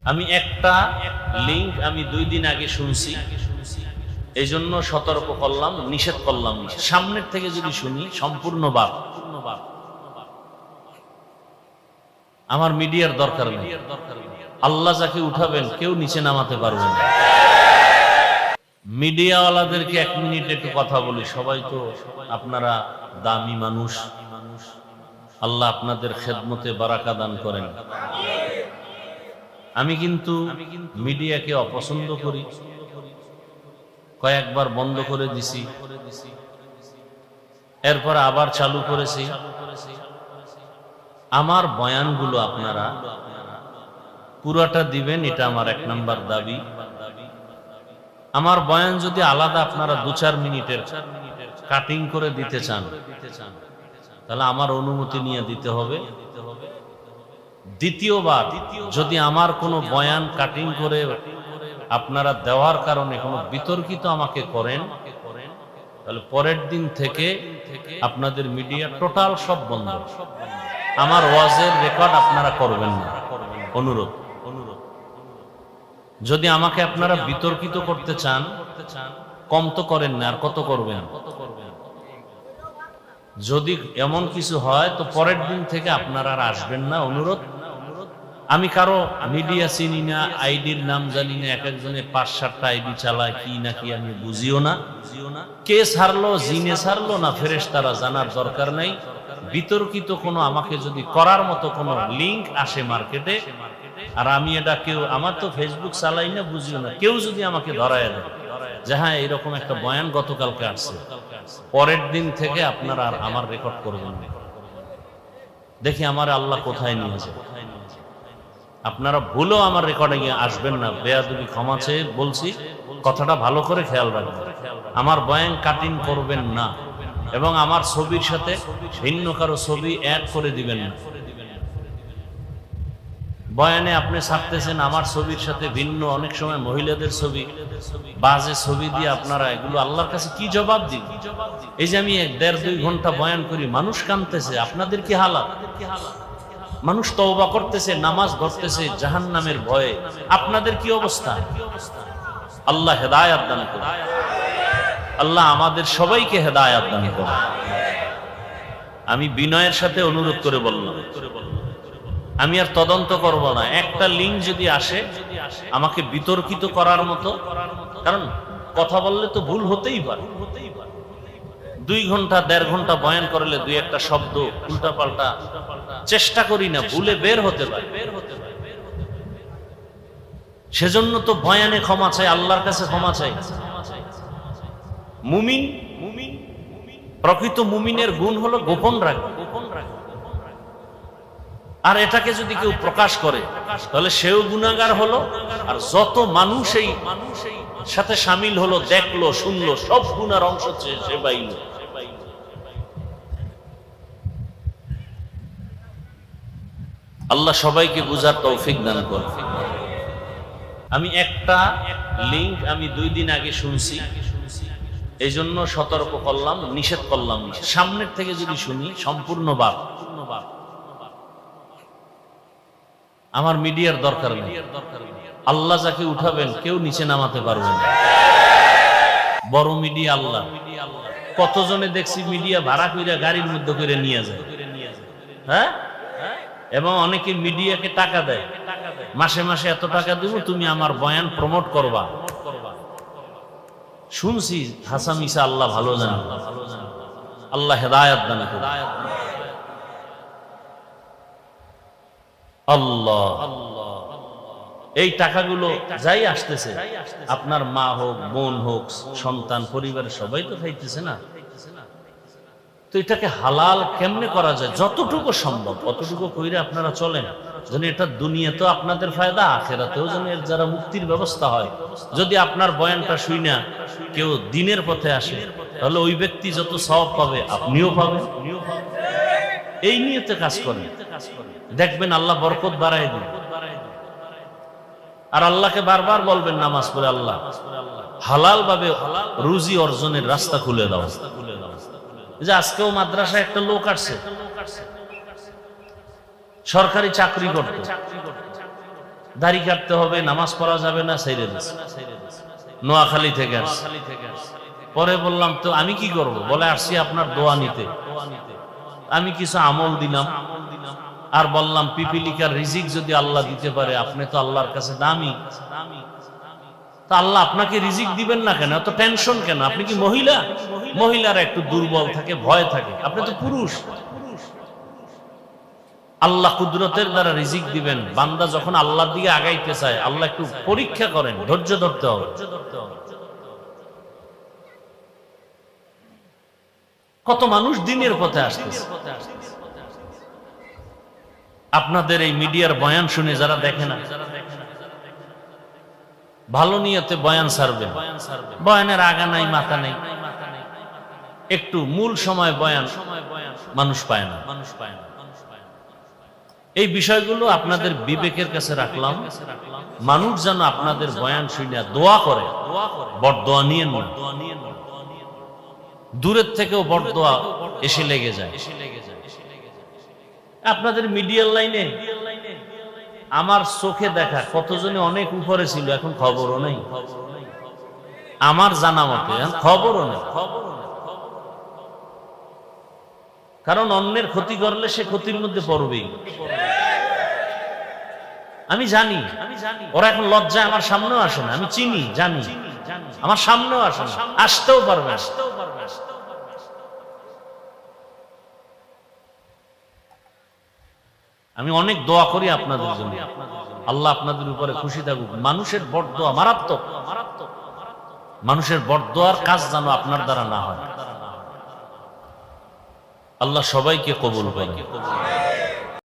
আমি একটা লিঙ্ক আমি 2 দিন আগে শুনছি, এই জন্য সতর্ক করলাম, নিষেধ করলাম না। সামনের থেকে যদি শুনি সম্পূর্ণ বাদ, আমার মিডিয়ার দরকার নেই। আল্লাহ যাকে উঠাবেন কেউ নিচে নামাতে পারবেন না। মিডিয়াওয়ালাদেরকে 1 মিনিট একটু কথা বলি। সবাই তো আপনারা দামি মানুষ, আল্লাহ আপনাদের খেদমতে বারাকা দান করেন। আমি কিন্তু মিডিয়াকে অপছন্দ করি, কয়েকবার বন্ধ করে দিছি, এরপর আবার চালু করেছি। আমার বয়ানগুলো আপনারা পুরাটা দিবেন, এটা আমার 1 নাম্বার দাবি। আমার বয়ান যদি আলাদা আপনারা 2-4 মিনিটের কাটিং করে দিতে চান, তাহলে আমার অনুমতি নিয়ে দিতে হবে। দ্বিতীয়বার যদি আমার কোনো বয়ান কাটিং করে আপনারা দেওয়ার কারণে কোনো বিতর্কিত আমাকে করেন, তাহলে পরের দিন থেকে আপনাদের মিডিয়া টোটাল সব বন্ধ। আমার ওয়াজের রেকর্ড আপনারা করবেন না, অনুরোধ। যদি আমাকে আপনারা বিতর্কিত করতে চান, কম তো করেন না, আর কত করবেন? যদি এমন কিছু হয় তো পরের দিন থেকে আপনারা আর আসবেন না, অনুরোধ। আমি কারো মিডিয়া চিনি না, আইডির নাম জানি না, এক একজনে 5-7টা আইডি চালায়, কি না কি আমি বুঝিও না। কে ছাড়লো, জিনে ছাড়লো না ফেরেশতারা, জানার দরকার নাই। বিতর্কিত কোনো আমাকে যদি করার মতো কোনো লিঙ্ক আসে মার্কেটে, আর আমি এটা কেউ, আমার তো ফেসবুক চালাই না, বুঝিও না, কেউ যদি আমাকে ধরায় দেয় যে হ্যাঁ এরকম একটা বয়ান গতকালকে আসছে, পরের দিন থেকে আপনারা আর আমার রেকর্ড করবেন না। দেখি আমার আল্লাহ কোথায় নিয়ে যায়। আপনারা ভুলেও আমার রেকর্ডে আসবেন না। বেয়াদবি ক্ষমা চেয়ে বলছি, কথাটা ভালো করে খেয়াল রাখবেন। আমার বয়ান কাটিং করবেন না, এবং আমার ছবির সাথে ভিন্ন কারো ছবি অ্যাড করে দিবেন না। বয়ানে আপনি ছাড়তেছেন আমার ছবির সাথে ভিন্ন, অনেক সময় মহিলাদের ছবি, বাজে ছবি দিয়ে আপনারা এগুলো আল্লাহর কাছে কি জবাব দিন? এই যে আমি 1.5-2 ঘন্টা বয়ান করি, মানুষ কাঁদতেছে, আপনাদের কি হালাত? মানুষ তওবা করতেছে, নামাজ ধরতেছে জাহান্নামের ভয়ে, আপনাদের কি অবস্থা? আল্লাহ হেদায়েত দান করুন। আল্লাহ আমাদের সবাইকে হেদায়েত দান করুন। আমি বিনয়ের সাথে অনুরোধ করে বললাম, আমি আর তদন্ত করব না। একটা লিঙ্ক যদি আসে আমাকে বিতর্কিত করার মতো, কারণ কথা বললে তো ভুল হতেই পারে। 2 ঘন্টা 1.5 ঘন্টা বয়ান করলে 2-1টা শব্দ উল্টাপাল্টা, চেষ্টা করি না, ভুলে বের হতে পারে। সেজন্য তো বয়ানে ক্ষমা চাই, আল্লাহর কাছে ক্ষমা চাই। মুমিন, প্রকৃত মুমিনের গুণ হলো গোপন রাখা। আর এটাকে যদি কেউ প্রকাশ করে তাহলে সেও গুনাহগার হলো, আর যত মানুষ এই সাথে শামিল হলো, দেখলো, শুনলো, সব গুনার অংশ সে পাইল। আল্লাহ সবাইকে বুঝার তৌফিক দান করুন। আমি একটা লিঙ্ক আমি 2 দিন আগে শুনছি, এই জন্য সতর্ক করলাম, নিষেধ করলাম না। সামনের থেকে যদি শুনি সম্পূর্ণ বাদ, আমার মিডিয়ার দরকার নেই। আল্লাহ যাকে উঠাবেন কেউ নিচে নামাতে পারবেন না। বড় মিডিয়া আল্লাহ। কতজনে দেখছি মিডিয়া ভাড়া কইরা গাড়ির মধ্যে করে নিয়ে যায়, হ্যাঁ, এবং অনেকে মিডিয়াকে টাকা দেয়, মাসে মাসে এত টাকা দিব, তুমি আমার বয়ান প্রমোট করবা। শুনছি হাসান ঈসা, আল্লাহ ভালো জানে, আল্লাহ হেদায়েত দান করুন। আল্লাহ, এই টাকাগুলো যাই আসতেছে, আপনার মা হোক, বোন হোক, সন্তান, পরিবারের সবাই তো খাইতেছে না। তো এটাকে হালাল কেমনে করা যায়? যতটুকু সম্ভব অতটুকু কইরে আপনারা চলেন, যেন এটা দুনিয়াতেও আপনাদের ফায়দা, আখিরাতেও যেন এর যারা মুক্তির ব্যবস্থা হয়। যদি আপনার বয়ানটা শুইনা কেউ দিনের পথে আসে, তাহলে ওই ব্যক্তি যত সওয়াব পাবে আপনিও পাবেন। এই নিয়তে কাজ করেন, দেখবেন আল্লাহ বরকত বাড়ায় দিবেন। আর আল্লাহকে বারবার বলবেন নামাজ পড়ে, আল্লাহ হালাল ভাবে রুজি অর্জনের রাস্তা খুলে দাও। যে আজকেও মাদ্রাসায় একটা লোক আসছে, সরকারি চাকরি করত, দাড়ি কাটতে হবে, নামাজ পড়া যাবে না, ছেড়ে দিস। নোয়াখালী থেকে আসছি। পরে বললাম তো আমি কি করব? বলে আসছি আপনার দোয়া নিতে। আমি কিছু আমল দিলাম আর বললাম পিপিলিকার রিজিক যদি আল্লাহ দিতে পারে, আপনি তো আল্লাহর কাছে দামি, তা আল্লাহ আপনাকে রিজিক দিবেন না কেন? এত টেনশন কেন? আপনি কি মহিলা? মহিলারা একটু দুর্বল থাকে, ভয় থাকে, আপনি তো পুরুষ। আল্লাহ কুদরতের দ্বারা রিজিক দিবেন। বান্দা যখন আল্লাহর দিকে আগাইতে চায়, আল্লাহ একটু পরীক্ষা করেন, ধৈর্য ধরতে হবে। কত মানুষ দিনের পথে আসতেছে। আপনাদের এই মিডিয়ার বয়ান শুনে যারা দেখে না, ভালো নিয়তে বয়ান ছাড়বেন, বয়ানের আগা নাই মাথা নেই, একটু মূল সময় বয়ান মানুষ পায় না। এই বিষয়গুলো আপনাদের বিবেকের কাছে রাখলাম। মানুষ যেন আপনাদের বয়ান শুনে দোয়া করে, বরদোয়া নিয়ে নয়। দূরের থেকেও বরদোয়া এসে লেগে যায়। আপনাদের মিডিয়ার লাইনে আমার চোখে দেখা কতজনে অনেক উপরে ছিল, এখন খবরও নেই। আমার জানা মতে খবরও নেই। কারণ অন্যের ক্ষতি করলে সে ক্ষতির মধ্যে পড়বেই। আমি জানি ওরা এখন লজ্জায় আমার সামনেও আসে না। আমি চিনি, জানি, আমার সামনেও আসে না, আসতেও পারবে না। আমি অনেক দোয়া করি আপনাদের জন্য, আল্লাহ আপনাদের উপরে খুশি থাকুক। মানুষের বরদোয়া মারাত্মক। মানুষের বরদোয়ার কাজ যেন আপনার দ্বারা না হয়। আল্লাহ সবাইকে কবুল করে।